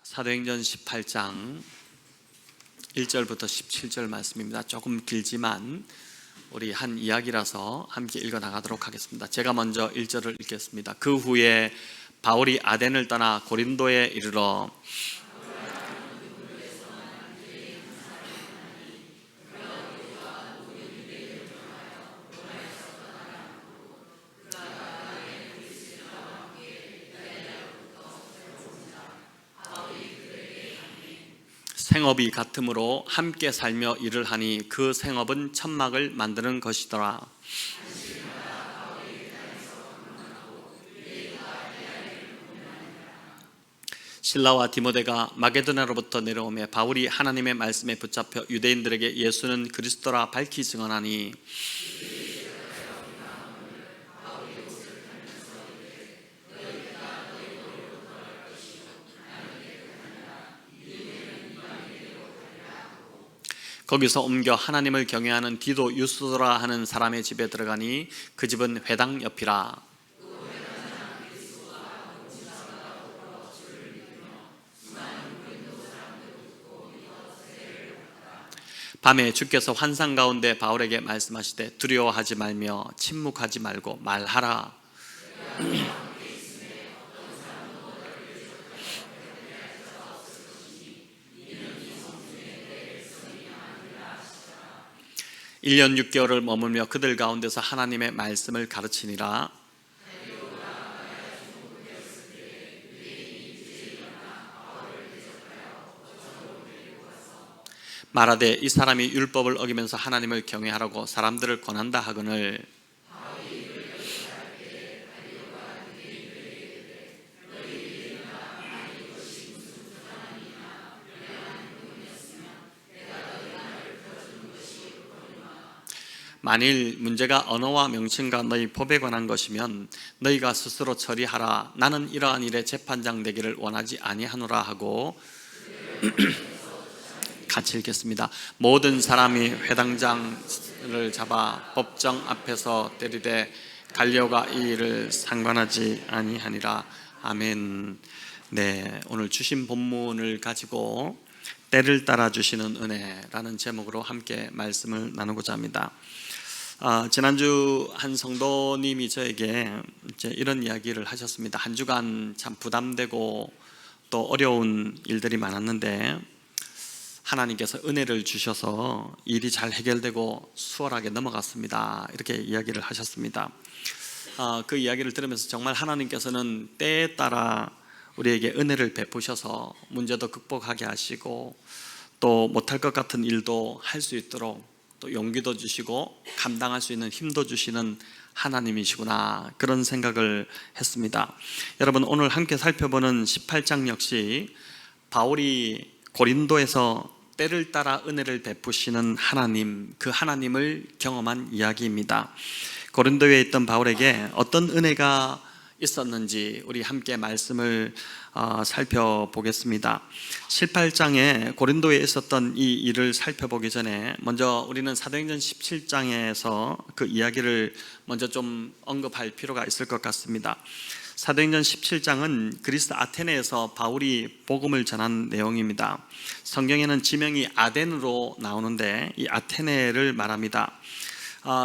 사도행전 18장 1절부터 17절 말씀입니다. 조금 길지만 우리 한 이야기라서 함께 읽어 나가도록 하겠습니다. 제가 먼저 1절을 읽겠습니다. 그 후에 바울이 아덴을 떠나 고린도에 이르러 생업이 같으므로 함께 살며 일을 하니 그 생업은 천막을 만드는 것이더라. 실라와 디모데가 마게도냐로부터 내려오매 바울이 하나님의 말씀에 붙잡혀 유대인들에게 예수는 그리스도라 밝히 증언하니 거기서 옮겨 하나님을 경외하는 디도 유스도라 하는 사람의 집에 들어가니 그 집은 회당 옆이라. 밤에 주께서 환상 가운데 바울에게 말씀하시되 두려워하지 말며 침묵하지 말고 말하라. 일 년 6개월을 머물며 그들 가운데서 하나님의 말씀을 가르치니라. 말하되 이 사람이 율법을 어기면서 하나님을 경외하라고 사람들을 권한다 하거늘 만일 문제가 언어와 명칭과 너희 법에 관한 것이면 너희가 스스로 처리하라. 나는 이러한 일에 재판장 되기를 원하지 아니하노라 하고 같이 읽겠습니다. 모든 사람이 회당장을 잡아 법정 앞에서 때리되 갈리오가 이 일을 상관하지 아니하니라. 아멘. 네, 오늘 주신 본문을 가지고 때를 따라 주시는 은혜라는 제목으로 함께 말씀을 나누고자 합니다. 지난주 한 성도님이 저에게 이제 이런 이야기를 하셨습니다. 한 주간 참 부담되고 또 어려운 일들이 많았는데 하나님께서 은혜를 주셔서 일이 잘 해결되고 수월하게 넘어갔습니다. 이렇게 이야기를 하셨습니다. 그 이야기를 들으면서 정말 하나님께서는 때에 따라 우리에게 은혜를 베푸셔서 문제도 극복하게 하시고 또 못할 것 같은 일도 할 수 있도록 또 용기도 주시고 감당할 수 있는 힘도 주시는 하나님이시구나, 그런 생각을 했습니다. 여러분, 오늘 함께 살펴보는 18장 역시 바울이 고린도에서 때를 따라 은혜를 베푸시는 하나님, 그 하나님을 경험한 이야기입니다. 고린도에 있던 바울에게 어떤 은혜가 있었는지 우리 함께 말씀을 살펴보겠습니다. 18장에 고린도에 있었던 이 일을 살펴보기 전에 먼저 우리는 사도행전 17장에서 그 이야기를 먼저 좀 언급할 필요가 있을 것 같습니다. 사도행전 17장은 그리스 아테네에서 바울이 복음을 전한 내용입니다. 성경에는 지명이 아덴으로 나오는데 이 아테네를 말합니다.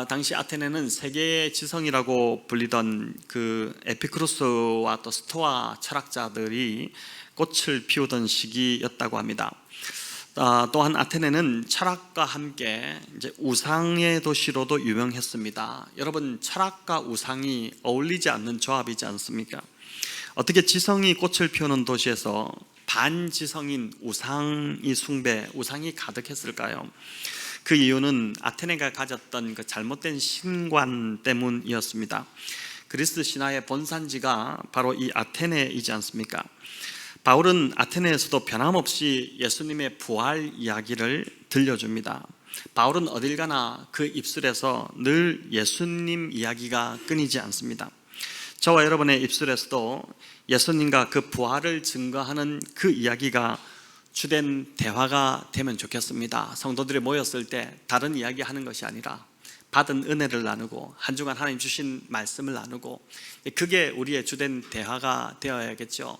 당시 아테네는 세계의 지성이라고 불리던 그 에피쿠로스와 또 스토아 철학자들이 꽃을 피우던 시기였다고 합니다. 또한 아테네는 철학과 함께 이제 우상의 도시로도 유명했습니다. 여러분, 철학과 우상이 어울리지 않는 조합이지 않습니까? 어떻게 지성이 꽃을 피우는 도시에서 반지성인 우상이 숭배, 우상이 가득했을까요? 그 이유는 아테네가 가졌던 그 잘못된 신관 때문이었습니다. 그리스 신화의 본산지가 바로 이 아테네이지 않습니까? 바울은 아테네에서도 변함없이 예수님의 부활 이야기를 들려줍니다. 바울은 어딜 가나 그 입술에서 늘 예수님 이야기가 끊이지 않습니다. 저와 여러분의 입술에서도 예수님과 그 부활을 증거하는 그 이야기가 주된 대화가 되면 좋겠습니다. 성도들이 모였을 때 다른 이야기 하는 것이 아니라 받은 은혜를 나누고 한 주간 하나님 주신 말씀을 나누고, 그게 우리의 주된 대화가 되어야겠죠.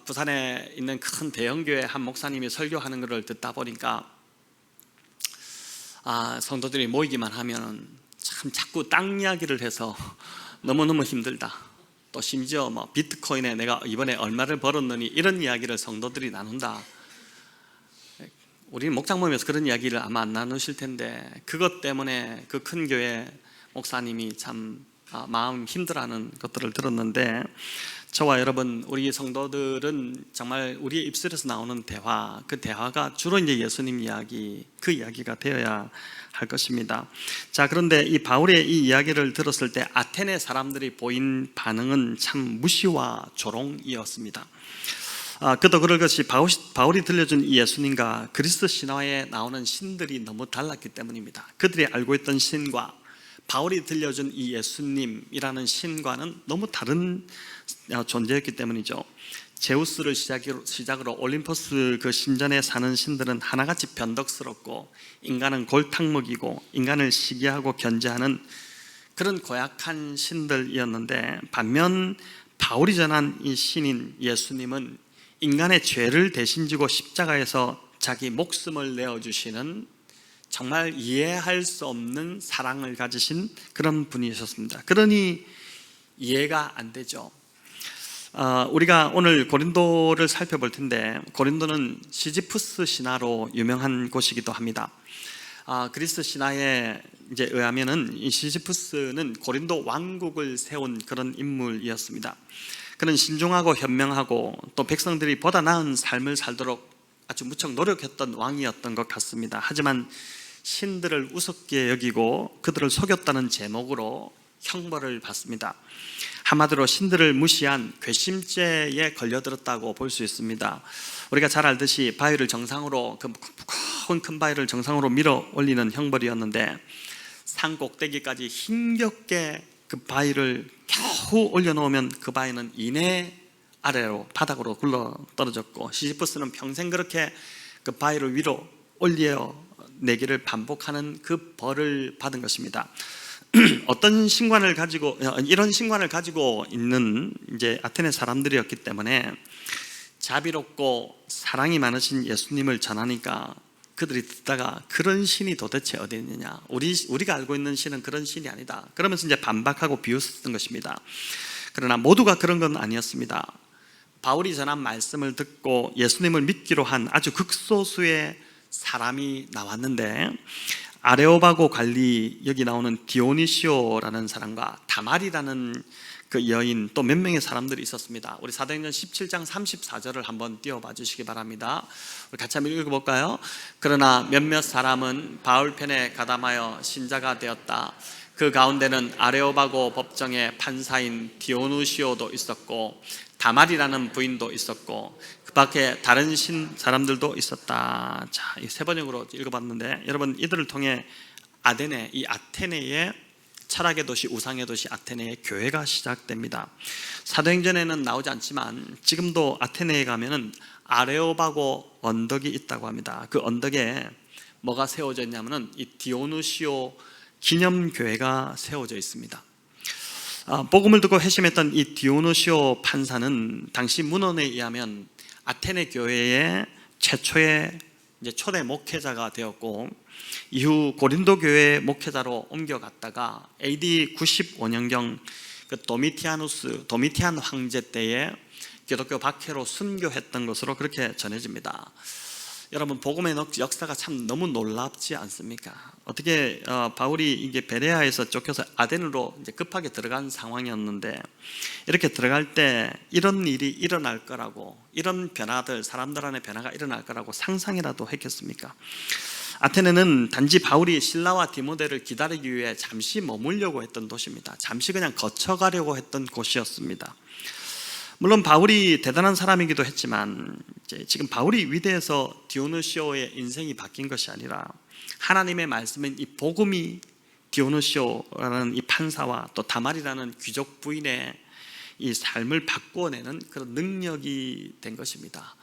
부산에 있는 큰 대형교회 한 목사님이 설교하는 것을 듣다 보니까 성도들이 모이기만 하면 참 자꾸 땅 이야기를 해서 너무너무 힘들다. 또 심지어 비트코인에 내가 이번에 얼마를 벌었느니 이런 이야기를 성도들이 나눈다. 우리 목장 모임에서 그런 이야기를 아마 안 나누실 텐데 그것 때문에 그 큰 교회 목사님이 참 마음 힘들어하는 것들을 들었는데, 저와 여러분 우리 성도들은 정말 우리의 입술에서 나오는 대화, 그 대화가 주로 이제 예수님 이야기, 그 이야기가 되어야 할 것입니다. 자, 그런데 이 바울의 이 이야기를 들었을 때 아테네 사람들이 보인 반응은 참 무시와 조롱이었습니다. 그도 그럴 것이 바울이 들려준 이 예수님과 그리스 신화에 나오는 신들이 너무 달랐기 때문입니다. 그들이 알고 있던 신과 바울이 들려준 이 예수님이라는 신과는 너무 다른 존재였기 때문이죠. 제우스를 시작으로 올림포스 그 신전에 사는 신들은 하나같이 변덕스럽고 인간은 골탕 먹이고 인간을 시기하고 견제하는 그런 고약한 신들이었는데, 반면 바울이 전한 이 신인 예수님은 인간의 죄를 대신 지고 십자가에서 자기 목숨을 내어주시는 정말 이해할 수 없는 사랑을 가지신 그런 분이셨습니다. 그러니 이해가 안 되죠. 우리가 오늘 고린도를 살펴볼 텐데, 고린도는 시지프스 신화로 유명한 곳이기도 합니다. 그리스 신화에 이제 의하면은 이 시지프스는 고린도 왕국을 세운 그런 인물이었습니다. 그는 신중하고 현명하고 또 백성들이 보다 나은 삶을 살도록 아주 무척 노력했던 왕이었던 것 같습니다. 하지만 신들을 우습게 여기고 그들을 속였다는 제목으로 형벌을 받습니다. 한마디로 신들을 무시한 괘씸죄에 걸려들었다고 볼 수 있습니다. 우리가 잘 알듯이 바위를 정상으로, 그 무거운 큰 바위를 정상으로 밀어 올리는 형벌이었는데, 산 꼭대기까지 힘겹게 그 바위를 겨우 올려놓으면 그 바위는 이내 아래로 바닥으로 굴러 떨어졌고, 시지프스는 평생 그렇게 그 바위를 위로 올려내기를 반복하는 그 벌을 받은 것입니다. 어떤 신관을 가지고, 이런 신관을 가지고 있는 이제 아테네 사람들이었기 때문에 자비롭고 사랑이 많으신 예수님을 전하니까 그들이 듣다가 그런 신이 도대체 어디 있느냐, 우리가 알고 있는 신은 그런 신이 아니다, 그러면서 이제 반박하고 비웃었던 것입니다. 그러나 모두가 그런 건 아니었습니다. 바울이 전한 말씀을 듣고 예수님을 믿기로 한 아주 극소수의 사람이 나왔는데, 아레오바고 관리, 여기 나오는 디오니시오라는 사람과 다말이라는 그 여인, 또 몇 명의 사람들이 있었습니다. 우리 사도행전 17장 34절을 한번 띄워봐 주시기 바랍니다. 우리 같이 한번 읽어볼까요? 그러나 몇몇 사람은 바울 편에 가담하여 신자가 되었다. 그 가운데는 아레오바고 법정의 판사인 디오누시오도 있었고 다말이라는 부인도 있었고 그 밖에 다른 사람들도 있었다. 자, 이 세 번역으로 읽어봤는데, 여러분 이들을 통해 이 아테네의 철학의 도시, 우상의 도시 아테네의 교회가 시작됩니다. 사도행전에는 나오지 않지만 지금도 아테네에 가면은 아레오바고 언덕이 있다고 합니다. 그 언덕에 뭐가 세워져 있냐면은 이 디오누시오 기념교회가 세워져 있습니다. 복음을 듣고 회심했던 이 디오누시오 판사는 당시 문헌에 의하면 아테네 교회의 최초의 이제 초대 목회자가 되었고, 이후 고린도 교회 목회자로 옮겨갔다가 AD 95년경 그 도미티안 황제 때에 기독교 박해로 순교했던 것으로 그렇게 전해집니다. 여러분, 복음의 역사가 참 너무 놀랍지 않습니까? 어떻게 바울이 이게 베레아에서 쫓겨서 아덴으로 이제 급하게 들어간 상황이었는데, 이렇게 들어갈 때 이런 일이 일어날 거라고, 이런 변화들, 사람들 안에 변화가 일어날 거라고 상상이라도 했겠습니까? 아테네는 단지 바울이 실라와 디모데를 기다리기 위해 잠시 머물려고 했던 도시입니다. 잠시 그냥 거쳐가려고 했던 곳이었습니다. 물론 바울이 대단한 사람이기도 했지만, 지금 바울이 위대해서 디오누시오의 인생이 바뀐 것이 아니라 하나님의 말씀인 이 복음이 디오누시오라는 이 판사와 또 다말이라는 귀족 부인의 이 삶을 바꾸어내는 그런 능력이 된 것입니다.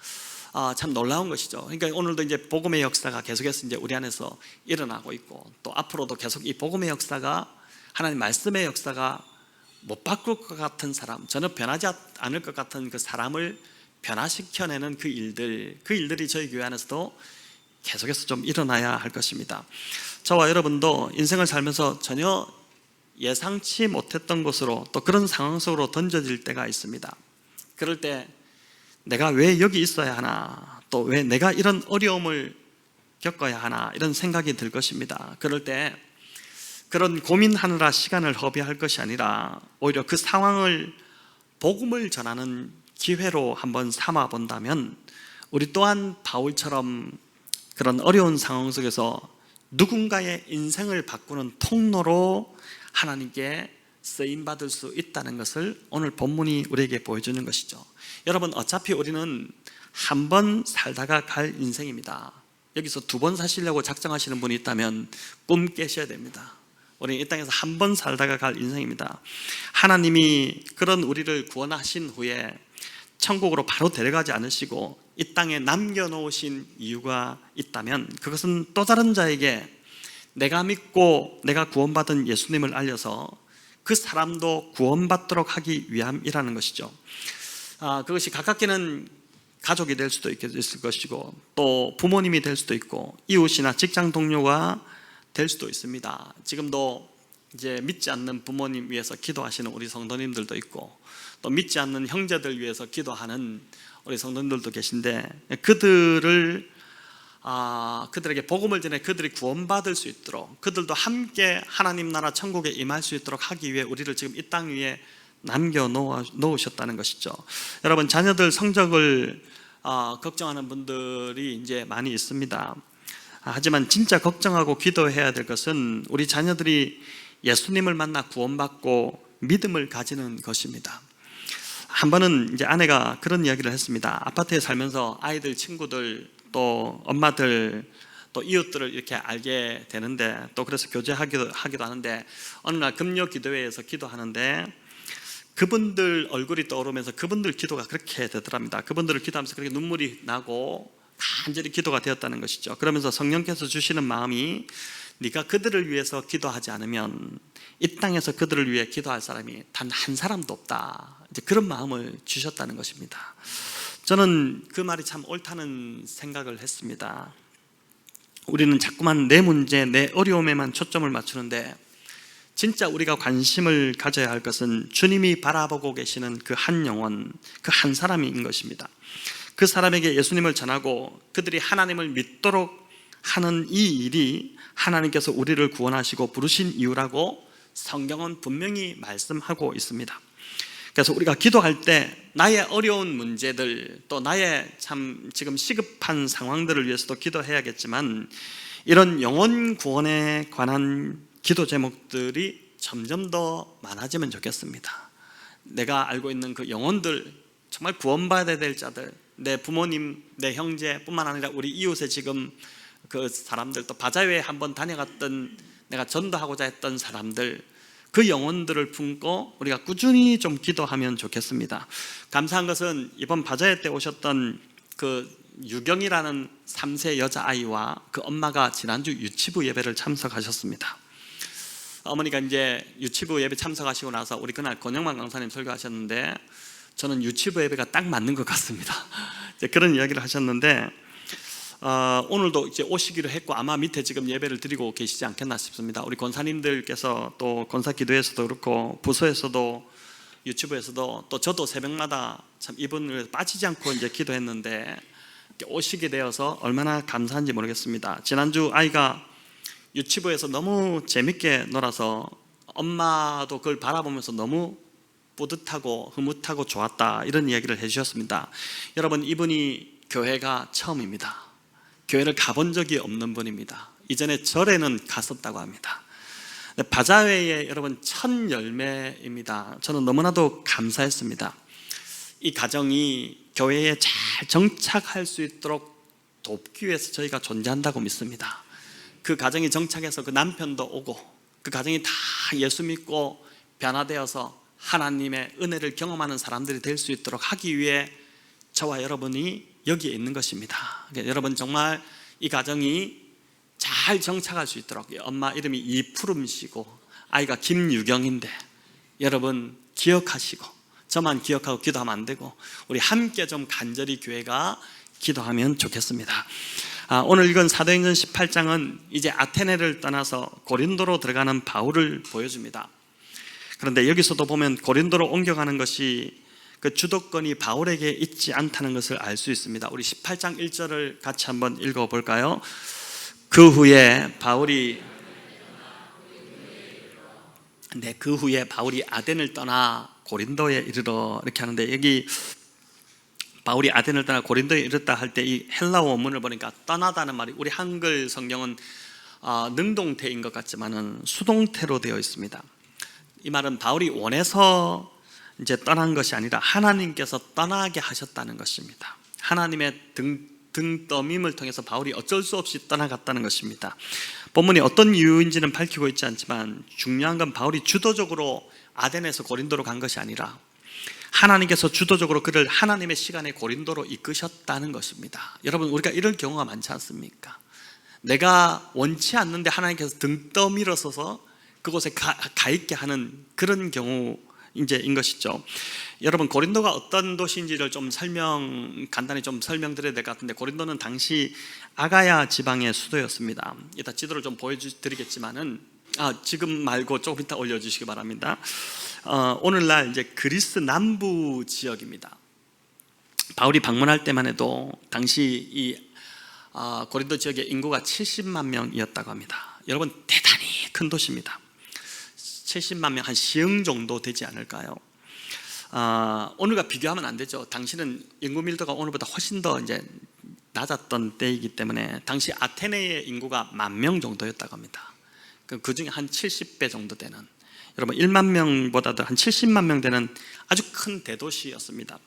참 놀라운 것이죠. 그러니까 오늘도 이제 복음의 역사가 계속해서 이제 우리 안에서 일어나고 있고, 또 앞으로도 계속 이 복음의 역사가, 하나님 말씀의 역사가 못 바꿀 것 같은 사람, 전혀 변하지 않을 것 같은 그 사람을 변화시켜내는 그 일들이 저희 교회 안에서도 계속해서 좀 일어나야 할 것입니다. 저와 여러분도 인생을 살면서 전혀 예상치 못했던 곳으로, 또 그런 상황 속으로 던져질 때가 있습니다. 그럴 때 내가 왜 여기 있어야 하나, 또 왜 내가 이런 어려움을 겪어야 하나, 이런 생각이 들 것입니다. 그럴 때 그런 고민하느라 시간을 허비할 것이 아니라 오히려 그 상황을 복음을 전하는 기회로 한번 삼아 본다면, 우리 또한 바울처럼 그런 어려운 상황 속에서 누군가의 인생을 바꾸는 통로로 하나님께 쓰임받을 수 있다는 것을 오늘 본문이 우리에게 보여주는 것이죠. 여러분, 어차피 우리는 한 번 살다가 갈 인생입니다. 여기서 두 번 사시려고 작정하시는 분이 있다면 꿈 깨셔야 됩니다. 우리는 이 땅에서 한 번 살다가 갈 인생입니다. 하나님이 그런 우리를 구원하신 후에 천국으로 바로 데려가지 않으시고 이 땅에 남겨놓으신 이유가 있다면, 그것은 또 다른 자에게 내가 믿고 내가 구원받은 예수님을 알려서 그 사람도 구원받도록 하기 위함이라는 것이죠. 그것이 가깝게는 가족이 될 수도 있을 것이고, 또 부모님이 될 수도 있고, 이웃이나 직장 동료가 될 수도 있습니다. 지금도 이제 믿지 않는 부모님 위해서 기도하시는 우리 성도님들도 있고, 또 믿지 않는 형제들 위해서 기도하는 우리 성도님들도 계신데, 그들에게 복음을 전해 그들이 구원받을 수 있도록, 그들도 함께 하나님 나라 천국에 임할 수 있도록 하기 위해 우리를 지금 이 땅 위에 남겨놓으셨다는 것이죠. 여러분, 자녀들 성적을 걱정하는 분들이 이제 많이 있습니다. 하지만 진짜 걱정하고 기도해야 될 것은 우리 자녀들이 예수님을 만나 구원받고 믿음을 가지는 것입니다. 한 번은 이제 아내가 그런 이야기를 했습니다. 아파트에 살면서 아이들, 친구들, 또 엄마들, 또 이웃들을 이렇게 알게 되는데, 또 그래서 교제하기도 하는데, 어느 날 금요 기도회에서 기도하는데 그분들 얼굴이 떠오르면서 그분들 기도가 그렇게 되더랍니다. 그분들을 기도하면서 그렇게 눈물이 나고 간절히 기도가 되었다는 것이죠. 그러면서 성령께서 주시는 마음이, 네가 그들을 위해서 기도하지 않으면 이 땅에서 그들을 위해 기도할 사람이 단 한 사람도 없다, 이제 그런 마음을 주셨다는 것입니다. 저는 그 말이 참 옳다는 생각을 했습니다. 우리는 자꾸만 내 문제, 내 어려움에만 초점을 맞추는데, 진짜 우리가 관심을 가져야 할 것은 주님이 바라보고 계시는 그 한 영혼, 그 한 사람인 것입니다. 그 사람에게 예수님을 전하고 그들이 하나님을 믿도록 하는 이 일이 하나님께서 우리를 구원하시고 부르신 이유라고 성경은 분명히 말씀하고 있습니다. 그래서 우리가 기도할 때 나의 어려운 문제들, 또 나의 참 지금 시급한 상황들을 위해서도 기도해야겠지만, 이런 영혼 구원에 관한 기도 제목들이 점점 더 많아지면 좋겠습니다. 내가 알고 있는 그 영혼들, 정말 구원받아야 될 자들, 내 부모님, 내 형제뿐만 아니라 우리 이웃에 지금 그 사람들, 또 바자회에 한번 다녀갔던, 내가 전도하고자 했던 사람들, 그 영혼들을 품고 우리가 꾸준히 좀 기도하면 좋겠습니다. 감사한 것은 이번 바자회 때 오셨던 그 유경이라는 3세 여자아이와 그 엄마가 지난주 유치부 예배를 참석하셨습니다. 어머니가 이제 유치부 예배 참석하시고 나서 우리 그날 권영만 강사님 설교하셨는데, 저는 유치부 예배가 딱 맞는 것 같습니다. 이제 그런 이야기를 하셨는데, 오늘도 이제 오시기로 했고 아마 밑에 지금 예배를 드리고 계시지 않겠나 싶습니다. 우리 권사님들께서 또 권사 기도에서도 그렇고 부서에서도 유치부에서도 또 저도 새벽마다 참 이분을 빠지지 않고 이제 기도했는데, 오시게 되어서 얼마나 감사한지 모르겠습니다. 지난주 아이가 유치부에서 너무 재밌게 놀아서 엄마도 그걸 바라보면서 너무 뿌듯하고 흐뭇하고 좋았다, 이런 이야기를 해주셨습니다. 여러분, 이분이 교회가 처음입니다. 교회를 가본 적이 없는 분입니다. 이전에 절에는 갔었다고 합니다. 바자회의 여러분 첫 열매입니다. 저는 너무나도 감사했습니다. 이 가정이 교회에 잘 정착할 수 있도록 돕기 위해서 저희가 존재한다고 믿습니다. 그 가정이 정착해서 그 남편도 오고 그 가정이 다 예수 믿고 변화되어서 하나님의 은혜를 경험하는 사람들이 될 수 있도록 하기 위해 저와 여러분이 여기에 있는 것입니다. 여러분, 정말 이 가정이 잘 정착할 수 있도록, 엄마 이름이 이푸름 씨고 아이가 김유경인데 여러분 기억하시고, 저만 기억하고 기도하면 안 되고 우리 함께 좀 간절히 교회가 기도하면 좋겠습니다. 오늘 읽은 사도행전 18장은 이제 아테네를 떠나서 고린도로 들어가는 바울을 보여줍니다. 그런데 여기서도 보면 고린도로 옮겨가는 것이 그 주도권이 바울에게 있지 않다는 것을 알 수 있습니다. 우리 18장 1절을 같이 한번 읽어볼까요? 그 후에 바울이 아덴을 떠나 고린도에 이르러, 이렇게 하는데, 여기 바울이 아덴을 떠나 고린도에 이르렀다 할 때 이 헬라어 원문을 보니까 떠나다는 말이 우리 한글 성경은 능동태인 것 같지만은 수동태로 되어 있습니다. 이 말은 바울이 원해서 이제 떠난 것이 아니라 하나님께서 떠나게 하셨다는 것입니다. 하나님의 등 떠밈을 통해서 바울이 어쩔 수 없이 떠나갔다는 것입니다. 본문이 어떤 이유인지는 밝히고 있지 않지만 중요한 건 바울이 주도적으로 아덴에서 고린도로 간 것이 아니라 하나님께서 주도적으로 그를 하나님의 시간에 고린도로 이끄셨다는 것입니다. 여러분, 우리가 이런 경우가 많지 않습니까? 내가 원치 않는데 하나님께서 등 떠밀어서서 그곳에 가 있게 하는 그런 경우 인 것이죠. 여러분, 고린도가 어떤 도시인지를 좀 간단히 좀 설명드려야 될 것 같은데, 고린도는 당시 아가야 지방의 수도였습니다. 이따 지도를 좀 보여드리겠지만은 지금 말고 조금 이따 올려주시기 바랍니다. 오늘날 이제 그리스 남부 지역입니다. 바울이 방문할 때만 해도 당시 이 고린도 지역의 인구가 70만 명이었다고 합니다. 여러분, 대단히 큰 도시입니다. 70만 명, 한 시흥 정도 되지 않을까요? 오늘과 비교하면 안 되죠. 당시는 인구 밀도가 오늘보다 훨씬 더 이제 낮았던 때이기 때문에 당시 아테네의 인구가 10,000명 정도였다고 합니다. 그 중에 한 70배 정도 되는, 여러분 1만 명보다도 한 70만 명 되는 아주 큰 대도시였습니다.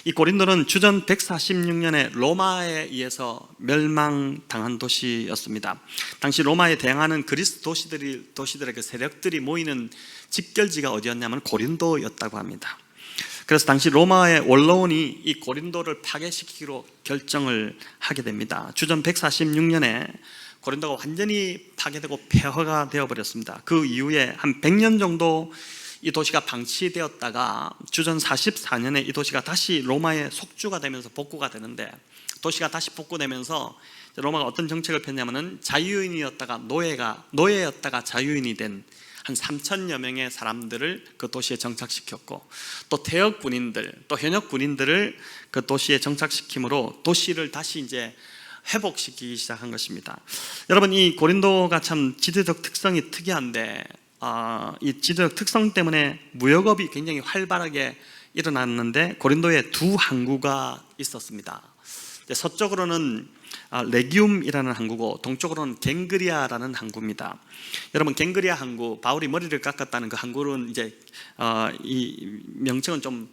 이 고린도는 주전 146년에 로마에 의해서 멸망당한 도시였습니다. 당시 로마에 대항하는 그리스 도시들의 그 세력들이 모이는 직결지가 어디였냐면 고린도였다고 합니다. 그래서 당시 로마의 원로원이 이 고린도를 파괴시키기로 결정을 하게 됩니다. 주전 146년에 고린도가 완전히 파괴되고 폐허가 되어버렸습니다. 그 이후에 한 100년 정도 이 도시가 방치되었다가 주전 44년에 이 도시가 다시 로마의 속주가 되면서 복구가 되는데, 도시가 다시 복구되면서 로마가 어떤 정책을 폈냐면은 자유인이었다가 노예였다가 자유인이 된 한 3,000여 명의 사람들을 그 도시에 정착시켰고, 또 퇴역 군인들, 또 현역 군인들을 그 도시에 정착시킴으로 도시를 다시 이제 회복시키기 시작한 것입니다. 여러분, 이 고린도가 참 지도적 특성이 특이한데, 이 지도적 특성 때문에 무역업이 굉장히 활발하게 일어났는데, 고린도에 두 항구가 있었습니다. 서쪽으로는 레기움이라는 항구고 동쪽으로는 갱그리아라는 항구입니다. 여러분, 갱그리아 항구, 바울이 머리를 깎았다는 그 항구는 이제 이 명칭은 좀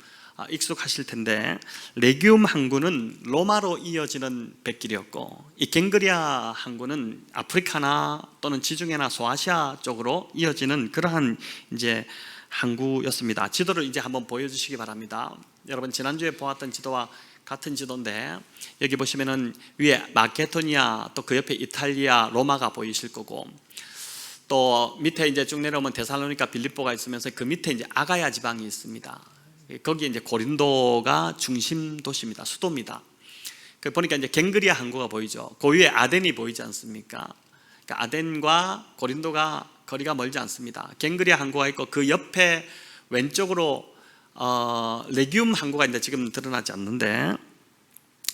익숙하실 텐데, 레기움 항구는 로마로 이어지는 백길이었고, 이 갱그리아 항구는 아프리카나 또는 지중해나 소아시아 쪽으로 이어지는 그러한 이제 항구였습니다. 지도를 이제 한번 보여주시기 바랍니다. 여러분, 지난주에 보았던 지도와 같은 지도인데, 여기 보시면은 위에 마케도니아, 또 그 옆에 이탈리아, 로마가 보이실 거고, 또 밑에 이제 쭉 내려오면 데살로니가, 빌립보가 있으면서 그 밑에 이제 아가야 지방이 있습니다. 거기 이제 고린도가 중심 도시입니다. 수도입니다. 그 보니까 이제 갱그리아 항구가 보이죠. 그 위에 아덴이 보이지 않습니까? 그러니까 아덴과 고린도가 거리가 멀지 않습니다. 갱그리아 항구가 있고, 그 옆에 왼쪽으로 레기움 항구가 이제 지금 드러나지 않는데,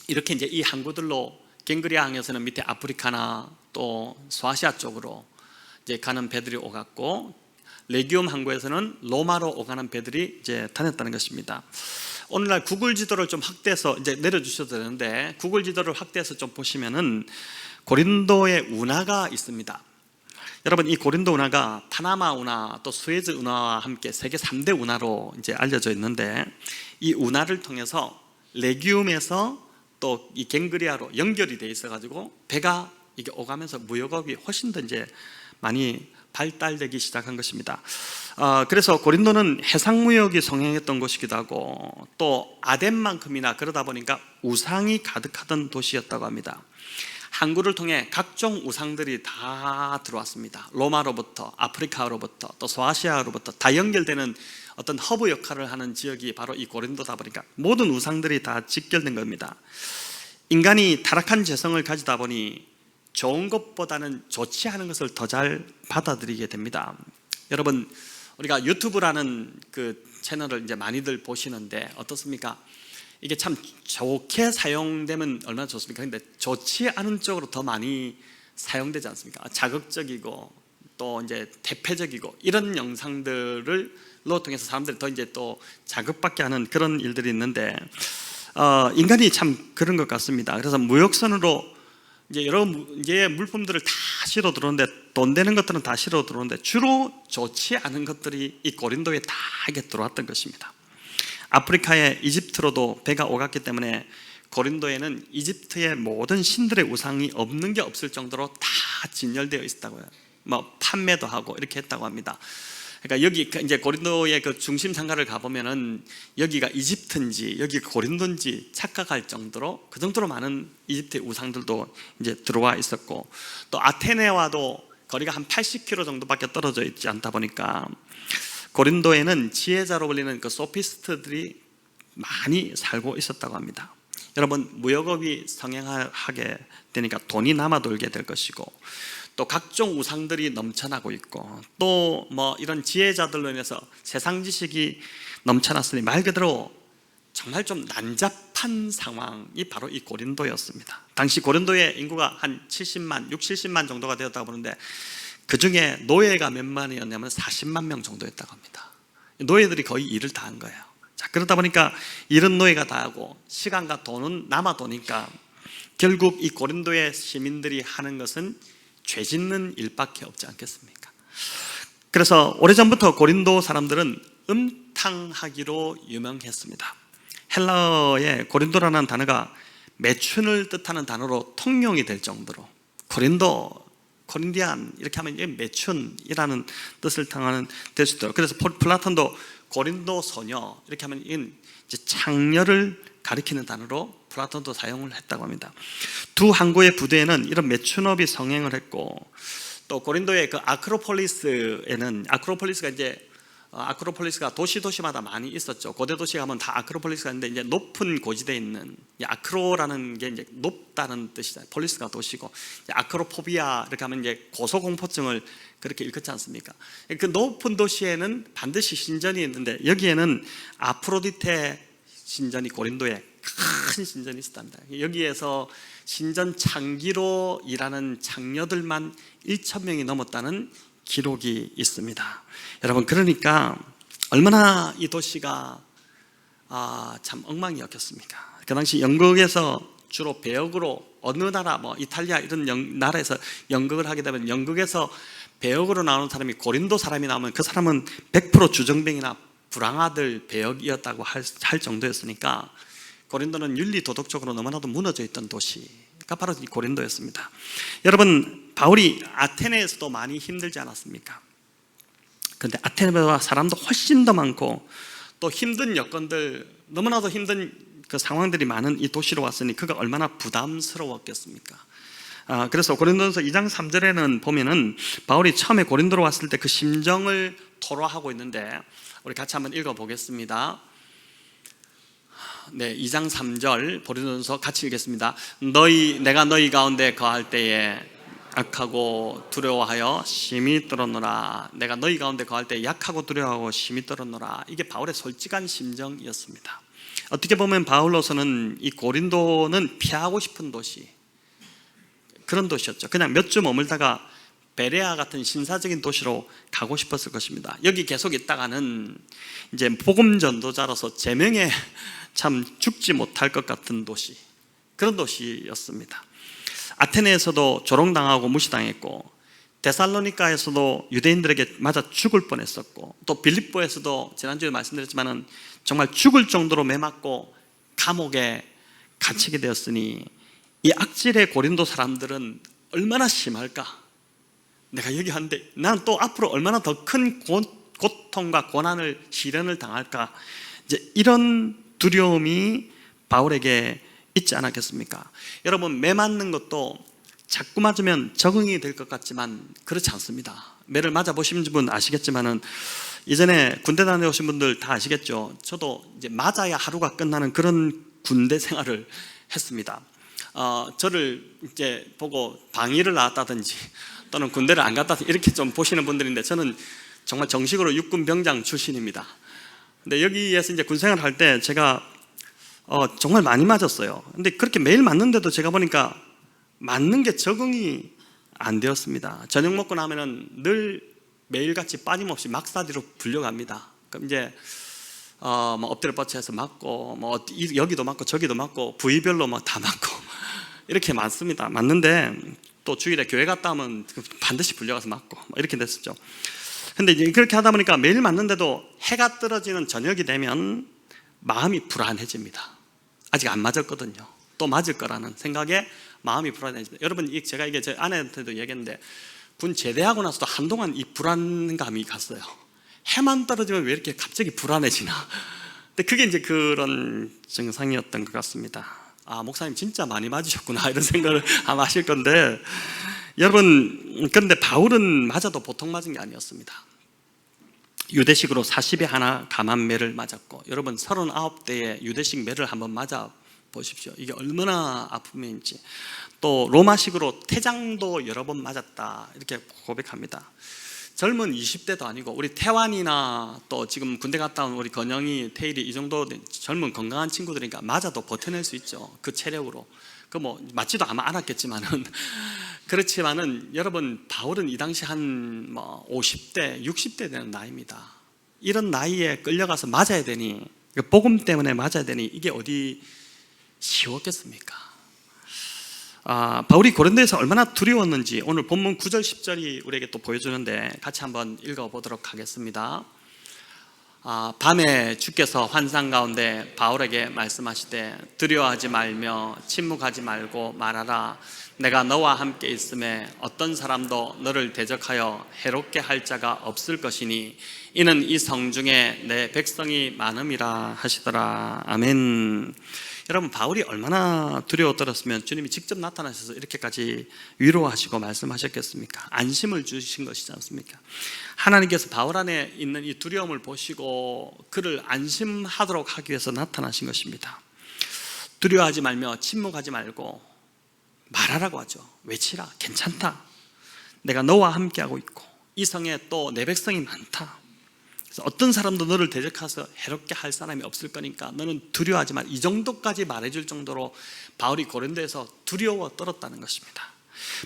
이렇게 이제 이 항구들로 갱그리아 항에서는 밑에 아프리카나 또 소아시아 쪽으로 이제 가는 배들이 오갔고, 레기움 항구에서는 로마로 오가는 배들이 이제 다녔다는 것입니다. 오늘날 구글 지도를 좀 확대해서 이제 내려주셔도 되는데, 구글 지도를 확대해서 좀 보시면은 고린도의 운하가 있습니다. 여러분, 이 고린도 운하가 파나마 운하 또 수에즈 운하와 함께 세계 3대 운하로 이제 알려져 있는데, 이 운하를 통해서 레기움에서 또 이 갱그리아로 연결이 돼 있어가지고 배가 이게 오가면서 무역업이 훨씬 더 이제 많이 발달되기 시작한 것입니다. 그래서 고린도는 해상무역이 성행했던 곳이기도 하고, 또 아덴만큼이나 그러다 보니까 우상이 가득하던 도시였다고 합니다. 항구를 통해 각종 우상들이 다 들어왔습니다. 로마로부터, 아프리카로부터, 또 소아시아로부터 다 연결되는 어떤 허브 역할을 하는 지역이 바로 이 고린도다 보니까 모든 우상들이 다 직결된 겁니다. 인간이 타락한 죄성을 가지다 보니 좋은 것보다는 좋지 않은 것을 더 잘 받아들이게 됩니다. 여러분, 우리가 유튜브라는 그 채널을 이제 많이들 보시는데 어떻습니까? 이게 참 좋게 사용되면 얼마나 좋습니까? 근데 좋지 않은 쪽으로 더 많이 사용되지 않습니까? 자극적이고 또 이제 퇴폐적이고 이런 영상들로 통해서 사람들이 더 이제 또 자극받게 하는 그런 일들이 있는데 인간이 참 그런 것 같습니다. 그래서 무역선으로 이제 여러 개의 물품들을 다 실어 들어오는데 돈 되는 것들은 다 실어 들어오는데 주로 좋지 않은 것들이 이 고린도에 다 이게 들어왔던 것입니다. 아프리카의 이집트로도 배가 오갔기 때문에 고린도에는 이집트의 모든 신들의 우상이 없는 게 없을 정도로 다 진열되어 있었다고요. 뭐 판매도 하고 이렇게 했다고 합니다. 그러니까 여기 이제 고린도의 그 중심 상가를 가보면은 여기가 이집트인지 여기 고린도인지 착각할 정도로 그 정도로 많은 이집트의 우상들도 이제 들어와 있었고, 또 아테네와도 거리가 한 80km 정도밖에 떨어져 있지 않다 보니까 고린도에는 지혜자로 불리는 그 소피스트들이 많이 살고 있었다고 합니다. 여러분, 무역업이 성행하게 되니까 돈이 남아 돌게 될 것이고, 또 각종 우상들이 넘쳐나고 있고, 또 뭐 이런 지혜자들로 인해서 세상 지식이 넘쳐났으니 말 그대로 정말 좀 난잡한 상황이 바로 이 고린도였습니다. 당시 고린도의 인구가 한 70만, 70만 정도가 되었다고 보는데 그 중에 노예가 몇 만이었냐면 40만 명 정도였다고 합니다. 노예들이 거의 일을 다 한 거예요. 자, 그러다 보니까 이런 노예가 다 하고 시간과 돈은 남아 도니까 결국 이 고린도의 시민들이 하는 것은 죄 짓는 일밖에 없지 않겠습니까? 그래서 오래전부터 고린도 사람들은 음탕하기로 유명했습니다. 헬라어의 고린도라는 단어가 매춘을 뜻하는 단어로 통용이 될 정도로 코린디안 이렇게 하면 이게 매춘이라는 뜻을 될 수 있도록, 그래서 플라톤도 고린도 소녀 이렇게 하면 이제 창녀를 가리키는 단어로 플라톤도 사용을 했다고 합니다. 두 항구의 부대에는 이런 매춘업이 성행을 했고, 또 고린도의 그 아크로폴리스가 이제 아크로폴리스가 도시마다 많이 있었죠. 고대 도시 가면 다 아크로폴리스가 있는데 이제 높은 고지대에 있는 아크로라는 게 이제 높다는 뜻이잖아요. 폴리스가 도시고, 아크로포비아 이렇게 하면 이제 고소공포증을 그렇게 일컫지 않습니까? 그 높은 도시에는 반드시 신전이 있는데 여기에는 아프로디테 신전이 고린도에 큰 신전이 있었답니다. 여기에서 신전 창기로 일하는 창녀들만 1,000명이 넘었다는 기록이 있습니다. 여러분, 그러니까 얼마나 이 도시가 참 엉망이었겠습니까? 그 당시 연극에서 주로 배역으로 어느 나라, 뭐 이탈리아 이런 나라에서 연극을 하게 되면 연극에서 배역으로 나오는 사람이 고린도 사람이 나오면 그 사람은 100% 주정뱅이나 불황아들 배역이었다고 할 정도였으니까 고린도는 윤리 도덕적으로 너무나도 무너져 있던 도시가 바로 이 고린도였습니다. 여러분, 바울이 아테네에서도 많이 힘들지 않았습니까? 그런데 아테네보다 사람도 훨씬 더 많고 또 힘든 여건들, 너무나도 힘든 그 상황들이 많은 이 도시로 왔으니 그가 얼마나 부담스러웠겠습니까? 그래서 고린도전서 2장 3절에는 보면은 바울이 처음에 고린도로 왔을 때 그 심정을 토로하고 있는데 우리 같이 한번 읽어보겠습니다. 네, 2장 3절 고린도전서 같이 읽겠습니다. 내가 너희 가운데 거할 때에 약하고 두려워하여 심히 떨었노라. 내가 너희 가운데 거할 때 약하고 두려워하고 심히 떨었노라. 이게 바울의 솔직한 심정이었습니다. 어떻게 보면 바울로서는 이 고린도는 피하고 싶은 도시, 그런 도시였죠. 그냥 몇 주 머물다가 베레아 같은 신사적인 도시로 가고 싶었을 것입니다. 여기 계속 있다가는 이제 복음 전도자로서 제명에 참 죽지 못할 것 같은 도시, 그런 도시였습니다. 아테네에서도 조롱당하고 무시당했고, 데살로니가에서도 유대인들에게 맞아 죽을 뻔했었고, 또 빌립보에서도 지난주에 말씀드렸지만은 정말 죽을 정도로 매맞고 감옥에 갇히게 되었으니 이 악질의 고린도 사람들은 얼마나 심할까? 내가 여기 왔는데 난 또 앞으로 얼마나 더 큰 고통과 고난을 시련을 당할까? 이제 이런 두려움이 바울에게 있지 않았겠습니까? 여러분, 매맞는 것도 자꾸 맞으면 적응이 될 것 같지만 그렇지 않습니다. 매를 맞아보신 분 아시겠지만은, 이전에 군대 다녀오신 분들 다 아시겠죠. 저도 이제 맞아야 하루가 끝나는 그런 군대 생활을 했습니다. 저를 이제 보고 방위를 나왔다든지 또는 군대를 안 갔다든지 이렇게 좀 보시는 분들인데, 저는 정말 정식으로 육군 병장 출신입니다. 근데 여기에서 이제 군 생활할 때 제가 정말 많이 맞았어요. 근데 그렇게 매일 맞는데도 제가 보니까 맞는 게 적응이 안 되었습니다. 저녁 먹고 나면은 늘 매일같이 빠짐없이 막사디로 불려갑니다. 그럼 이제 뭐 엎드려 뻗쳐서 맞고, 뭐 여기도 맞고 저기도 맞고, 부위별로 뭐 다 맞고 이렇게 맞습니다. 맞는데 또 주일에 교회 갔다 오면 반드시 불려가서 맞고 뭐 이렇게 됐었죠. 근데 이제 그렇게 하다 보니까 매일 맞는데도 해가 떨어지는 저녁이 되면 마음이 불안해집니다. 아직 안 맞았거든요. 또 맞을 거라는 생각에 마음이 불안해집니다. 여러분, 제가 이게 제 아내한테도 얘기했는데, 군 제대하고 나서도 한동안 이 불안감이 갔어요. 해만 떨어지면 왜 이렇게 갑자기 불안해지나. 근데 그게 이제 그런 증상이었던 것 같습니다. 목사님 진짜 많이 맞으셨구나 이런 생각을 아마 하실 건데, 여러분, 그런데 바울은 맞아도 보통 맞은 게 아니었습니다. 유대식으로 40에 하나 감한 매를 맞았고, 여러분 39대에 유대식 매를 한번 맞아 보십시오. 이게 얼마나 아픔인지. 또 로마식으로 태장도 여러 번 맞았다 이렇게 고백합니다. 젊은 20대도 아니고, 우리 태환이나 또 지금 군대 갔다 온 우리 건영이, 태일이 이 정도 젊은 건강한 친구들이니까 맞아도 버텨낼 수 있죠. 그 체력으로. 그 뭐 맞지도 아마 않았겠지만은 그렇지만은, 여러분, 바울은 이 당시 한 뭐 50대, 60대 되는 나이입니다. 이런 나이에 끌려가서 맞아야 되니, 복음 때문에 맞아야 되니, 이게 어디 쉬웠겠습니까? 바울이 고린도에서 얼마나 두려웠는지 오늘 본문 9절 10절이 우리에게 또 보여주는데, 같이 한번 읽어보도록 하겠습니다. 밤에 주께서 환상 가운데 바울에게 말씀하시되, 두려워하지 말며 침묵하지 말고 말하라. 내가 너와 함께 있음에 어떤 사람도 너를 대적하여 해롭게 할 자가 없을 것이니 이는 이 성중에 내 백성이 많음이라 하시더라. 아멘. 여러분, 바울이 얼마나 두려웠더랬으면 주님이 직접 나타나셔서 이렇게까지 위로하시고 말씀하셨겠습니까? 안심을 주신 것이지 않습니까? 하나님께서 바울 안에 있는 이 두려움을 보시고 그를 안심하도록 하기 위해서 나타나신 것입니다. 두려워하지 말며 침묵하지 말고 말하라고 하죠. 외치라. 괜찮다. 내가 너와 함께하고 있고 이 성에 또 내 백성이 많다. 그래서 어떤 사람도 너를 대적해서 해롭게 할 사람이 없을 거니까 너는 두려워하지 마. 이 정도까지 말해줄 정도로 바울이 고린도에서 두려워 떨었다는 것입니다.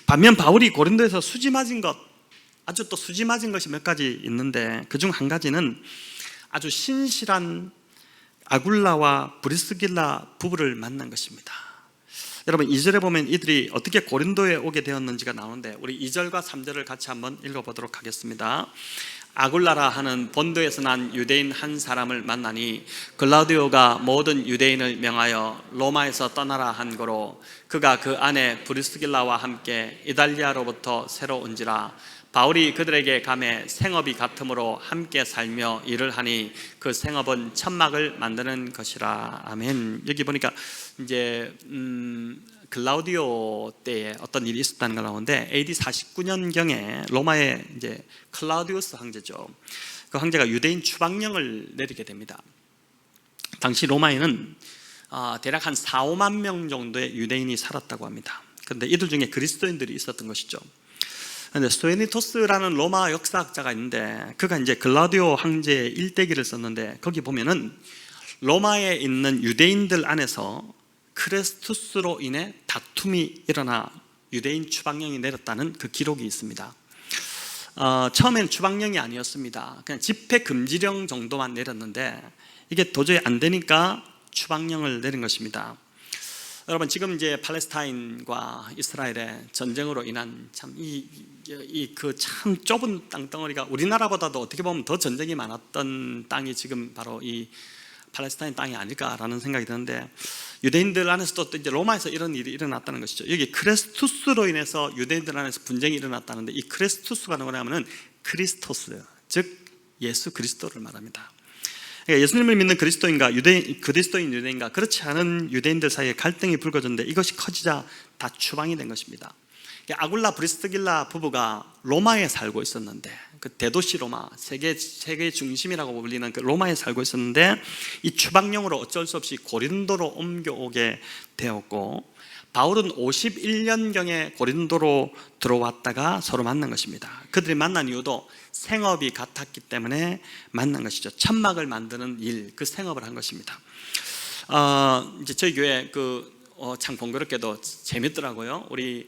반면 바울이 고린도에서 수지 맞은 것, 아주 또 수지 맞은 것이 몇 가지 있는데, 그중 한 가지는 아주 신실한 아굴라와 브리스길라 부부를 만난 것입니다. 여러분, 2절에 보면 이들이 어떻게 고린도에 오게 되었는지가 나오는데, 우리 2절과 3절을 같이 한번 읽어보도록 하겠습니다. 아굴라라 하는 본도에서 난 유대인 한 사람을 만나니 글라우디오가 모든 유대인을 명하여 로마에서 떠나라 한 거로, 그가 그 아내 브리스길라와 함께 이달리아로부터 새로 온지라. 바울이 그들에게 감해 생업이 같으므로 함께 살며 일을 하니 그 생업은 천막을 만드는 것이라. 아멘. 여기 보니까 이제 클라우디오 때에 어떤 일이 있었다는 걸 나오는데, AD 49년경에 로마의 이제 클라우디우스 황제죠. 그 황제가 유대인 추방령을 내리게 됩니다. 당시 로마에는 대략 한 4, 5만 명 정도의 유대인이 살았다고 합니다. 그런데 이들 중에 그리스도인들이 있었던 것이죠. 그런데 스토에니토스라는 로마 역사학자가 있는데, 그가 이제 클라우디오 황제의 일대기를 썼는데, 거기 보면은 로마에 있는 유대인들 안에서 크레스투스로 인해 다툼이 일어나 유대인 추방령이 내렸다는 그 기록이 있습니다. 처음엔 추방령이 아니었습니다. 그냥 집회 금지령 정도만 내렸는데, 이게 도저히 안 되니까 추방령을 내린 것입니다. 여러분, 지금 이제 팔레스타인과 이스라엘의 전쟁으로 인한 참 그 참 좁은 땅덩어리가, 우리나라보다도 어떻게 보면 더 전쟁이 많았던 땅이 지금 바로 이 팔레스타인 땅이 아닐까라는 생각이 드는데, 유대인들 안에서도 또 이제 로마에서 이런 일이 일어났다는 것이죠. 여기 크레스투스로 인해서 유대인들 안에서 분쟁이 일어났다는데, 이 크레스투스가 뭐냐면은 크리스토스, 즉 예수 그리스도를 말합니다. 그러니까 예수님을 믿는 그리스도인과 그리스도인 유대인과 그렇지 않은 유대인들 사이에 갈등이 불거졌는데, 이것이 커지자 다 추방이 된 것입니다. 아굴라 브리스길라 부부가 로마에 살고 있었는데, 그 대도시 로마, 세계 중심이라고 불리는 그 로마에 살고 있었는데, 이 추방령으로 어쩔 수 없이 고린도로 옮겨오게 되었고, 바울은 51년경에 고린도로 들어왔다가 서로 만난 것입니다. 그들이 만난 이유도 생업이 같았기 때문에 만난 것이죠. 천막을 만드는 일, 그 생업을 한 것입니다. 이제 저희 교회 참 공교롭게도 재밌더라고요. 우리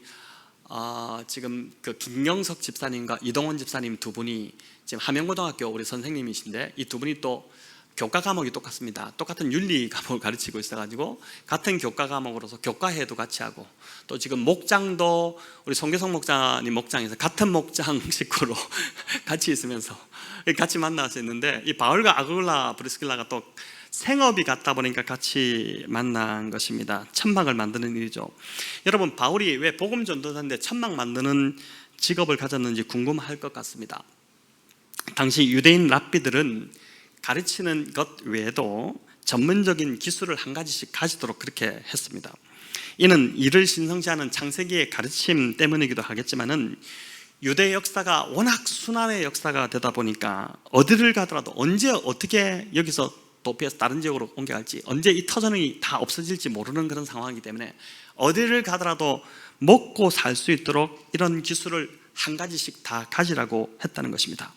지금 그 김경석 집사님과 이동원 집사님 두 분이 지금 함영고등학교 우리 선생님이신데, 이 두 분이 또 교과 과목이 똑같습니다. 똑같은 윤리 과목을 가르치고 있어가지고 같은 교과 과목으로서 교과회도 같이 하고, 또 지금 목장도 우리 송교성 목사님 목장에서 같은 목장 식구로 같이 있으면서 같이 만나서 있는데, 이 바울과 아굴라 브리스길라가 또 생업이 같다 보니까 같이 만난 것입니다. 천막을 만드는 일이죠. 여러분, 바울이 왜 복음 전도사인데 천막 만드는 직업을 가졌는지 궁금할 것 같습니다. 당시 유대인 랍비들은 가르치는 것 외에도 전문적인 기술을 한 가지씩 가지도록 그렇게 했습니다. 이는 이를 신성시하는 창세기의 가르침 때문이기도 하겠지만은, 유대 역사가 워낙 순환의 역사가 되다 보니까 어디를 가더라도 언제 어떻게 여기서 도피해서 다른 지역으로 옮겨갈지, 언제 이 터전이 다 없어질지 모르는 그런 상황이기 때문에 어디를 가더라도 먹고 살 수 있도록 이런 기술을 한 가지씩 다 가지라고 했다는 것입니다.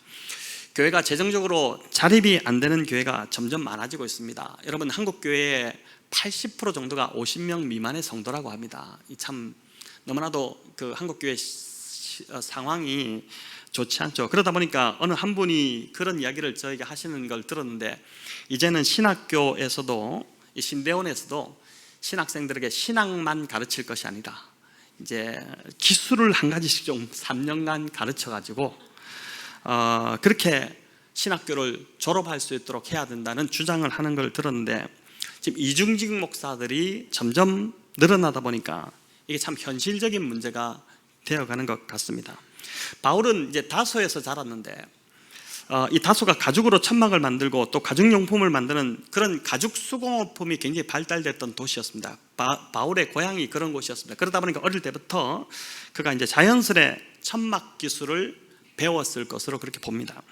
교회가 재정적으로 자립이 안 되는 교회가 점점 많아지고 있습니다. 여러분, 한국 교회의 80% 정도가 50명 미만의 성도라고 합니다. 참 너무나도 그 한국 교회 상황이 좋지 않죠. 그러다 보니까 어느 한 분이 그런 이야기를 저에게 하시는 걸 들었는데, 이제는 신학교에서도, 이 신대원에서도 신학생들에게 신학만 가르칠 것이 아니라 이제 기술을 한 가지씩 좀 3년간 가르쳐 가지고 그렇게 신학교를 졸업할 수 있도록 해야 된다는 주장을 하는 걸 들었는데, 지금 이중직 목사들이 점점 늘어나다 보니까 이게 참 현실적인 문제가 되어가는 것 같습니다. 바울은 이제 다소에서 자랐는데, 이 다소가 가죽으로 천막을 만들고 또 가죽용품을 만드는 그런 가죽 수공업품이 굉장히 발달됐던 도시였습니다. 바울의 고향이 그런 곳이었습니다. 그러다 보니까 어릴 때부터 그가 이제 자연스레 천막 기술을 배웠을 것으로 그렇게 봅니다.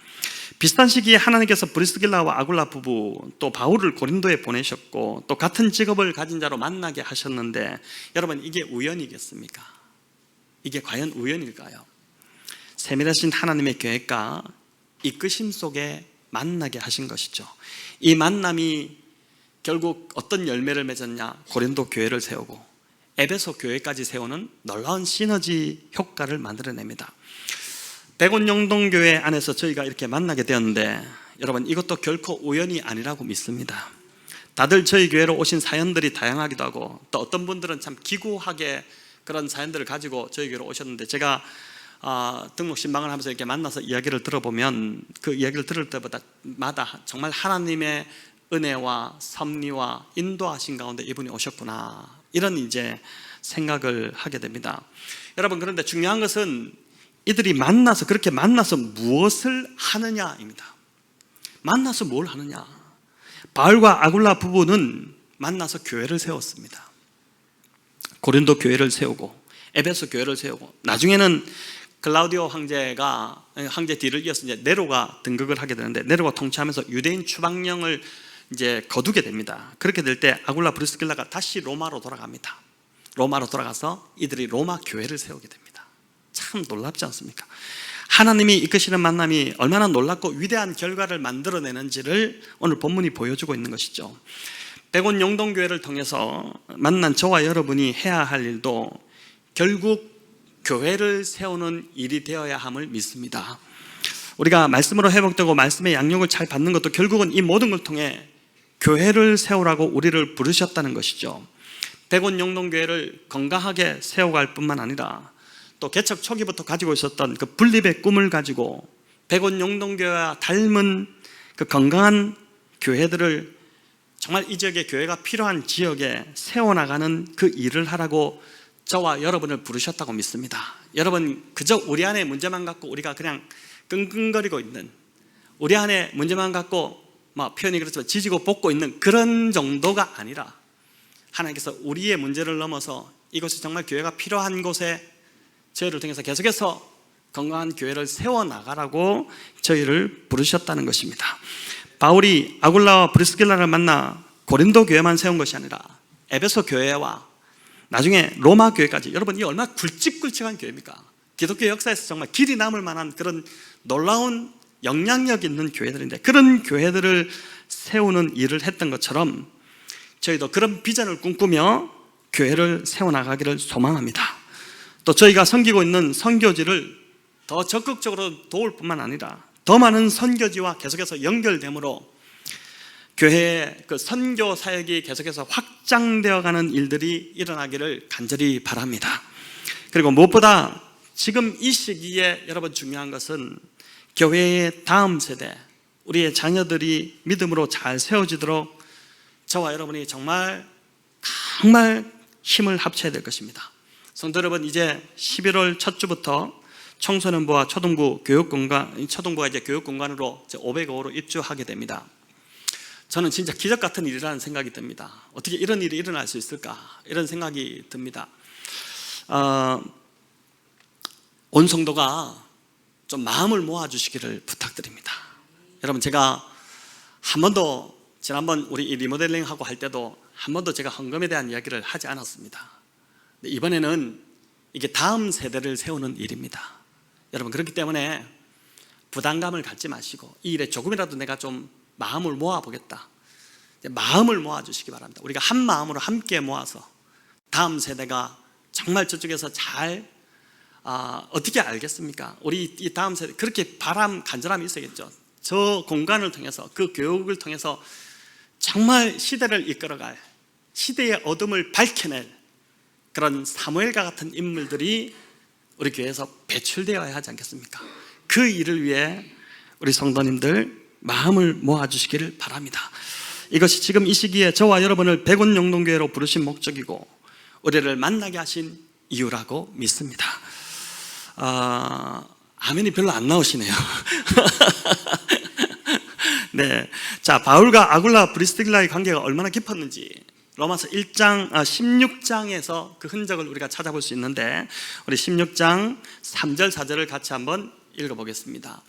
비슷한 시기에 하나님께서 브리스길라와 아굴라 부부, 또 바울을 고린도에 보내셨고, 또 같은 직업을 가진 자로 만나게 하셨는데, 여러분, 이게 우연이겠습니까? 이게 과연 우연일까요? 세밀하신 하나님의 계획과 이끄심 속에 만나게 하신 것이죠. 이 만남이 결국 어떤 열매를 맺었냐? 고린도 교회를 세우고 에베소 교회까지 세우는 놀라운 시너지 효과를 만들어냅니다. 백운영동교회 안에서 저희가 이렇게 만나게 되었는데, 여러분, 이것도 결코 우연이 아니라고 믿습니다. 다들 저희 교회로 오신 사연들이 다양하기도 하고, 또 어떤 분들은 참 기구하게 그런 사연들을 가지고 저희 교회로 오셨는데, 제가 등록 신방을 하면서 이렇게 만나서 이야기를 들어보면, 그 이야기를 들을 때마다 정말 하나님의 은혜와 섭리와 인도하신 가운데 이분이 오셨구나, 이런 이제 생각을 하게 됩니다. 여러분, 그런데 중요한 것은 이들이 그렇게 만나서 무엇을 하느냐입니다. 만나서 뭘 하느냐? 바울과 아굴라 부부는 만나서 교회를 세웠습니다. 고린도 교회를 세우고 에베소 교회를 세우고, 나중에는 클라우디오 황제 뒤를 이어서 이제 네로가 등극을 하게 되는데, 네로가 통치하면서 유대인 추방령을 이제 거두게 됩니다. 그렇게 될 때 아굴라 브리스길라가 다시 로마로 돌아갑니다. 로마로 돌아가서 이들이 로마 교회를 세우게 됩니다. 참 놀랍지 않습니까? 하나님이 이끄시는 만남이 얼마나 놀랍고 위대한 결과를 만들어내는지를 오늘 본문이 보여주고 있는 것이죠. 백운 영동교회를 통해서 만난 저와 여러분이 해야 할 일도 결국 교회를 세우는 일이 되어야 함을 믿습니다. 우리가 말씀으로 회복되고 말씀의 양육을 잘 받는 것도 결국은 이 모든 걸 통해 교회를 세우라고 우리를 부르셨다는 것이죠. 백운 영동교회를 건강하게 세워갈 뿐만 아니라, 또 개척 초기부터 가지고 있었던 그 분립의 꿈을 가지고 백운 영동교회와 닮은 그 건강한 교회들을 정말 이 지역에 교회가 필요한 지역에 세워나가는 그 일을 하라고 저와 여러분을 부르셨다고 믿습니다. 여러분, 그저 우리 안에 문제만 갖고 우리가 그냥 끙끙거리고 있는, 우리 안에 문제만 갖고 표현이 그렇지만 지지고 볶고 있는 그런 정도가 아니라, 하나님께서 우리의 문제를 넘어서 이곳이 정말 교회가 필요한 곳에 저희를 통해서 계속해서 건강한 교회를 세워나가라고 저희를 부르셨다는 것입니다. 바울이 아굴라와 브리스길라를 만나 고린도 교회만 세운 것이 아니라 에베소 교회와 나중에 로마 교회까지, 여러분 이 얼마나 굵직굵직한 교회입니까? 기독교 역사에서 정말 길이 남을 만한 그런 놀라운 영향력 있는 교회들인데, 그런 교회들을 세우는 일을 했던 것처럼 저희도 그런 비전을 꿈꾸며 교회를 세워나가기를 소망합니다. 또 저희가 섬기고 있는 선교지를 더 적극적으로 도울 뿐만 아니라 더 많은 선교지와 계속해서 연결됨으로 교회의 그 선교 사역이 계속해서 확장되어가는 일들이 일어나기를 간절히 바랍니다. 그리고 무엇보다 지금 이 시기에 여러분 중요한 것은 교회의 다음 세대, 우리의 자녀들이 믿음으로 잘 세워지도록 저와 여러분이 정말 힘을 합쳐야 될 것입니다. 성도 여러분, 이제 11월 첫 주부터 청소년부와 초등부가 이제 교육공간으로 505로 입주하게 됩니다. 저는 진짜 기적 같은 일이라는 생각이 듭니다. 어떻게 이런 일이 일어날 수 있을까? 이런 생각이 듭니다. 온 성도가 좀 마음을 모아주시기를 부탁드립니다. 여러분, 제가 한 번도 지난번 우리 이 리모델링하고 할 때도 한 번도 제가 헌금에 대한 이야기를 하지 않았습니다. 이번에는 이게 다음 세대를 세우는 일입니다. 여러분, 그렇기 때문에 부담감을 갖지 마시고 이 일에 조금이라도 내가 좀 마음을 모아보겠다, 마음을 모아주시기 바랍니다. 우리가 한 마음으로 함께 모아서 다음 세대가 정말 저쪽에서 잘 어떻게 알겠습니까? 우리 이 다음 세대 그렇게 간절함이 있어야겠죠. 저 공간을 통해서, 그 교육을 통해서 정말 시대를 이끌어갈, 시대의 어둠을 밝혀낼 그런 사무엘과 같은 인물들이 우리 교회에서 배출되어야 하지 않겠습니까? 그 일을 위해 우리 성도님들 마음을 모아주시기를 바랍니다. 이것이 지금 이 시기에 저와 여러분을 백운영동교회로 부르신 목적이고 우리를 만나게 하신 이유라고 믿습니다. 아멘이 별로 안 나오시네요. 네, 자, 바울과 아굴라 브리스길라의 관계가 얼마나 깊었는지 로마서 16장에서 그 흔적을 우리가 찾아볼 수 있는데, 우리 16장 3절 4절을 같이 한번 읽어보겠습니다.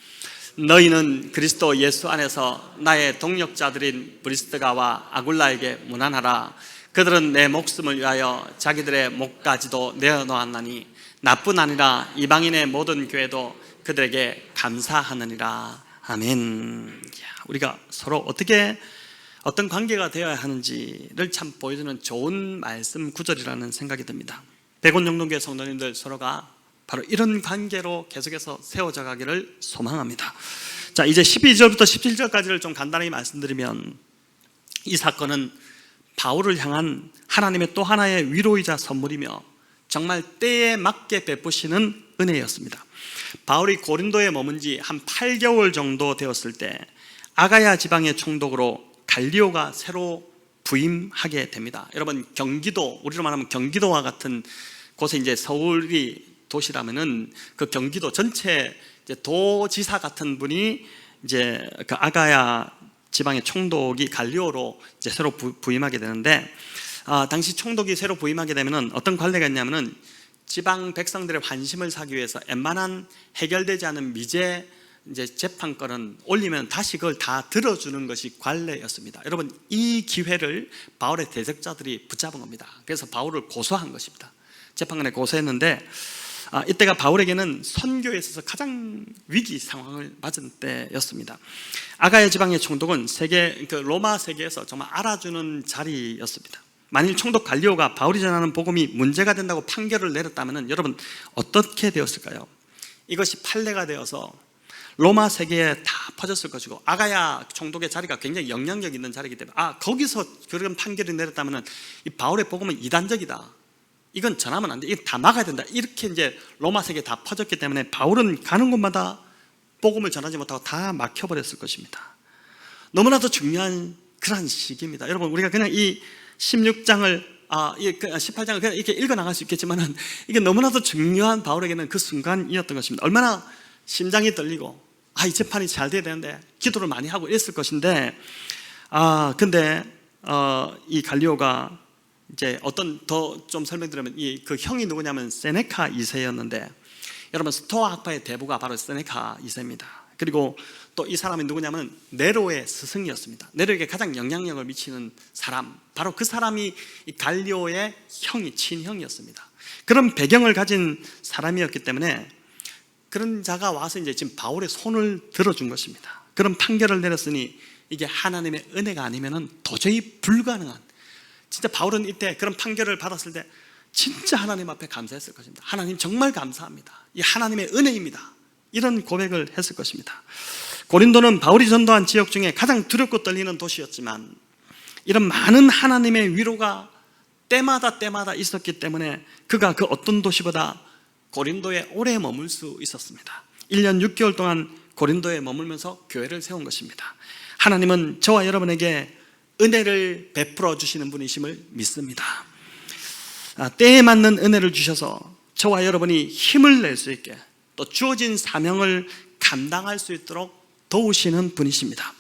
너희는 그리스도 예수 안에서 나의 동역자들인 브리스가와 아굴라에게 문안하라. 그들은 내 목숨을 위하여 자기들의 목까지도 내어놓았나니 나뿐 아니라 이방인의 모든 교회도 그들에게 감사하느니라. 아멘. 우리가 서로 어떤 관계가 되어야 하는지를 참 보여주는 좋은 말씀 구절이라는 생각이 듭니다. 백운영동교회 성도님들 서로가 바로 이런 관계로 계속해서 세워져 가기를 소망합니다. 자, 이제 12절부터 17절까지를 좀 간단히 말씀드리면, 이 사건은 바울을 향한 하나님의 또 하나의 위로이자 선물이며 정말 때에 맞게 베푸시는 은혜였습니다. 바울이 고린도에 머문 지 한 8개월 정도 되었을 때 아가야 지방의 총독으로 갈리오가 새로 부임하게 됩니다. 여러분, 경기도, 우리로 말하면 경기도와 같은 곳에 이제 서울이 도시라면은 그 경기도 전체 이제 도지사 같은 분이 이제 그 아가야 지방의 총독이 갈리오로 이제 새로 부임하게 되는데, 당시 총독이 새로 부임하게 되면은 어떤 관례가 있냐면은 지방 백성들의 환심을 사기 위해서 웬만한 해결되지 않은 미제 이제 재판권은 올리면 다시 그걸 다 들어주는 것이 관례였습니다. 여러분, 이 기회를 바울의 대적자들이 붙잡은 겁니다. 그래서 바울을 고소한 것입니다. 재판관에 고소했는데, 이때가 바울에게는 선교에 있어서 가장 위기 상황을 맞은 때였습니다. 아가야 지방의 총독은 로마 세계에서 정말 알아주는 자리였습니다. 만일 총독 갈리오가 바울이 전하는 복음이 문제가 된다고 판결을 내렸다면 여러분 어떻게 되었을까요? 이것이 판례가 되어서 로마 세계에 다 퍼졌을 것이고, 아가야 총독의 자리가 굉장히 영향력 있는 자리이기 때문에 거기서 그런 판결이 내렸다면 이 바울의 복음은 이단적이다, 이건 전하면 안 돼, 이건 다 막아야 된다, 이렇게 이제 로마 세계에 다 퍼졌기 때문에 바울은 가는 곳마다 복음을 전하지 못하고 다 막혀버렸을 것입니다. 너무나도 중요한 그런 시기입니다. 여러분, 우리가 그냥 이 16장을 18장을 그냥 이렇게 읽어 나갈 수 있겠지만은 이게 너무나도 중요한 바울에게는 그 순간이었던 것입니다. 얼마나 심장이 떨리고 이 재판이 잘 돼야 되는데 기도를 많이 하고 있을 것인데, 근데 이 갈리오가 이제 어떤 더 좀 설명드리면 그 형이 누구냐면 세네카 2세였는데, 여러분 스토아 학파의 대부가 바로 세네카 2세입니다. 그리고 또 이 사람이 누구냐면 네로의 스승이었습니다. 네로에게 가장 영향력을 미치는 사람, 바로 그 사람이 이 갈리오의 형이 친형이었습니다. 그런 배경을 가진 사람이었기 때문에 그런 자가 와서 이제 지금 바울의 손을 들어준 것입니다. 그런 판결을 내렸으니 이게 하나님의 은혜가 아니면은 도저히 불가능한, 진짜 바울은 이때 그런 판결을 받았을 때 진짜 하나님 앞에 감사했을 것입니다. 하나님 정말 감사합니다. 이 하나님의 은혜입니다. 이런 고백을 했을 것입니다. 고린도는 바울이 전도한 지역 중에 가장 두렵고 떨리는 도시였지만 이런 많은 하나님의 위로가 때마다 있었기 때문에 그가 그 어떤 도시보다 고린도에 오래 머물 수 있었습니다. 1년 6개월 동안 고린도에 머물면서 교회를 세운 것입니다. 하나님은 저와 여러분에게 은혜를 베풀어 주시는 분이심을 믿습니다. 때에 맞는 은혜를 주셔서 저와 여러분이 힘을 낼 수 있게, 또 주어진 사명을 감당할 수 있도록 도우시는 분이십니다.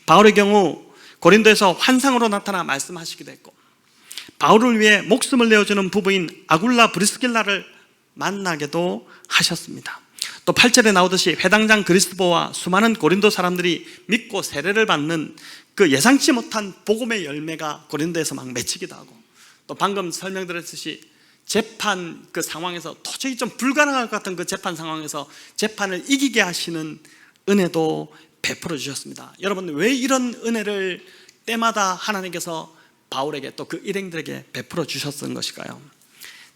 바울의 경우 고린도에서 환상으로 나타나 말씀하시기도 했고, 바울을 위해 목숨을 내어주는 부부인 아굴라 브리스길라를 만나게도 하셨습니다. 또 8절에 나오듯이 회당장 그리스도와 수많은 고린도 사람들이 믿고 세례를 받는 그 예상치 못한 복음의 열매가 고린도에서 막 맺히기도 하고, 또 방금 설명드렸듯이 재판 그 상황에서 도저히 좀 불가능할 것 같은 그 재판 상황에서 재판을 이기게 하시는 은혜도 베풀어 주셨습니다. 여러분, 왜 이런 은혜를 때마다 하나님께서 바울에게 또 그 일행들에게 베풀어 주셨던 것일까요?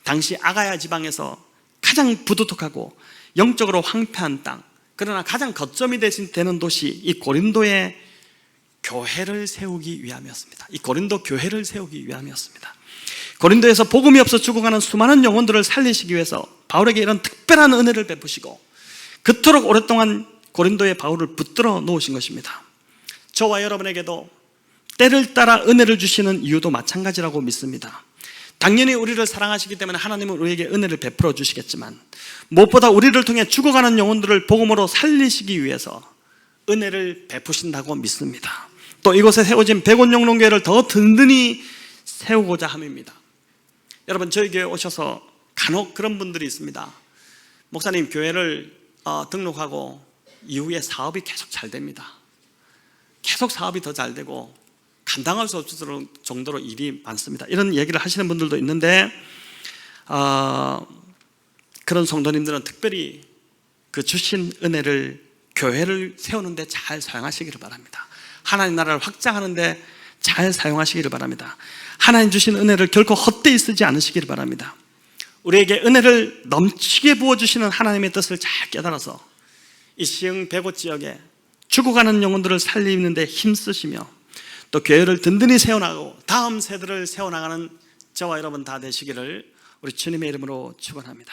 당시 아가야 지방에서 가장 부도덕하고 영적으로 황폐한 땅, 그러나 가장 거점이 되는 도시 이 고린도의 교회를 세우기 위함이었습니다. 이 고린도 교회를 세우기 위함이었습니다. 고린도에서 복음이 없어 죽어가는 수많은 영혼들을 살리시기 위해서 바울에게 이런 특별한 은혜를 베푸시고 그토록 오랫동안 고린도의 바울을 붙들어 놓으신 것입니다. 저와 여러분에게도 때를 따라 은혜를 주시는 이유도 마찬가지라고 믿습니다. 당연히 우리를 사랑하시기 때문에 하나님은 우리에게 은혜를 베풀어 주시겠지만 무엇보다 우리를 통해 죽어가는 영혼들을 복음으로 살리시기 위해서 은혜를 베푸신다고 믿습니다. 또 이곳에 세워진 백원영롱교회를 더 든든히 세우고자 함입니다. 여러분, 저희 교회에 오셔서 간혹 그런 분들이 있습니다. 목사님, 교회를 등록하고 이후에 사업이 계속 잘 됩니다. 계속 사업이 더 잘 되고 감당할 수 없을 정도로 일이 많습니다. 이런 얘기를 하시는 분들도 있는데 그런 성도님들은 특별히 그 주신 은혜를 교회를 세우는데 잘 사용하시기를 바랍니다. 하나님 나라를 확장하는데 잘 사용하시기를 바랍니다. 하나님 주신 은혜를 결코 헛되이 쓰지 않으시기를 바랍니다. 우리에게 은혜를 넘치게 부어주시는 하나님의 뜻을 잘 깨달아서 이 시흥 백오 지역에 죽어가는 영혼들을 살리는 데 힘쓰시며 또 교회를 든든히 세워나가고 다음 세대를 세워나가는 저와 여러분 다 되시기를 우리 주님의 이름으로 축원합니다.